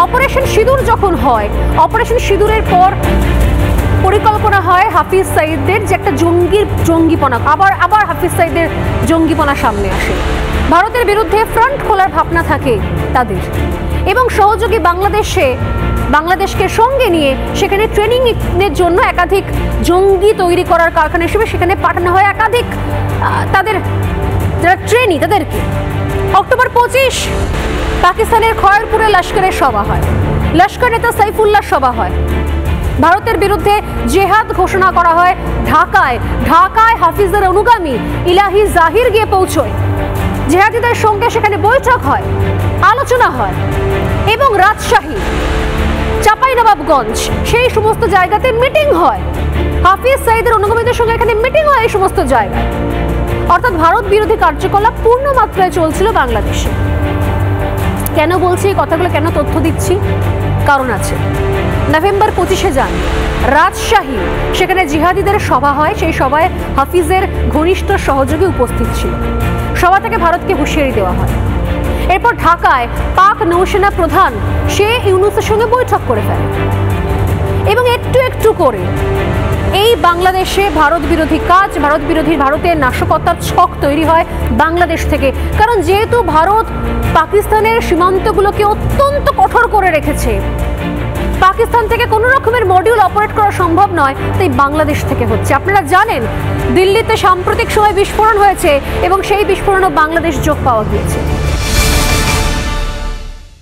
Operation সিঁদুর যখন হয়, অপারেশন সিঁদুরের পর পরিকল্পনা হয় হাফিজ সাঈদের যে একটা জঙ্গিপনা, আবার হাফিজ সাঈদের জঙ্গিপনা সামনে আসে। ভারতের বিরুদ্ধে ফ্রন্ট খোলার ভাবনা থাকে তাদের, এবং সহযোগী বাংলাদেশকে সঙ্গে নিয়ে সেখানে ট্রেনিং এর জন্য একাধিক জঙ্গি তৈরি করার কারখানা হিসেবে সেখানে পাঠানো হয় একাধিক তাদের যারা ট্রেনি তাদেরকে। অক্টোবর 25 পাকিস্তানের খয়েরপুরে লস্করের সভা হয়, লস্কর নেতা সাইফুল্লাহ সভা হয়। ভারতের বিরুদ্ধে জেহাদ ঘোষণা করা হয় ঢাকায় হাফিজের অনুগামী ইলাহি জাহির গিয়ে পৌঁছয়। জেহাদিদের সঙ্গে সেখানে বৈঠক হয়, আলোচনা হয়, এবং রাজশাহী, চাঁপাইনবাবগঞ্জ সেই সমস্ত জায়গাতে মিটিং হয়। হাফিজ সাঈদের অনুগামীদের সঙ্গে এখানে মিটিং হয় এই সমস্ত জায়গায়। অর্থাৎ ভারত বিরোধী কার্যকলাপ পূর্ণ মাত্রায় চলছিল বাংলাদেশে। কেন বলছি এই কথাগুলো, কেন তথ্য দিচ্ছি? কারণ আছে। নভেম্বর 25-এ যান রাজশাহী, সেখানে জিহাদিদের সভা হয়। সেই সভায় হাফিজের ঘনিষ্ঠ সহযোগী উপস্থিত ছিল। সভা থেকে ভারতকে হুঁশিয়ারি দেওয়া হয়। এরপর ঢাকায় পাক নৌসেনা প্রধান সে ইউনূসের সঙ্গে বৈঠক করে ফেলে, এবং একটু একটু করে এই বাংলাদেশে ভারত বিরোধী কাজ, ভারতের নাশকতার ছক তৈরি হয় বাংলাদেশ থেকে। কারণ যেহেতু ভারত পাকিস্তানের সীমান্তগুলোকে অত্যন্ত কঠোর করে রেখেছে, পাকিস্তান থেকে কোনো রকমের মডিউল অপারেট করা সম্ভব নয়, তাই বাংলাদেশ থেকে হচ্ছে। আপনারা জানেন দিল্লিতে সাম্প্রতিক সময় বিস্ফোরণ হয়েছে, এবং সেই বিস্ফোরণও বাংলাদেশ যোগ পাওয়া গিয়েছে।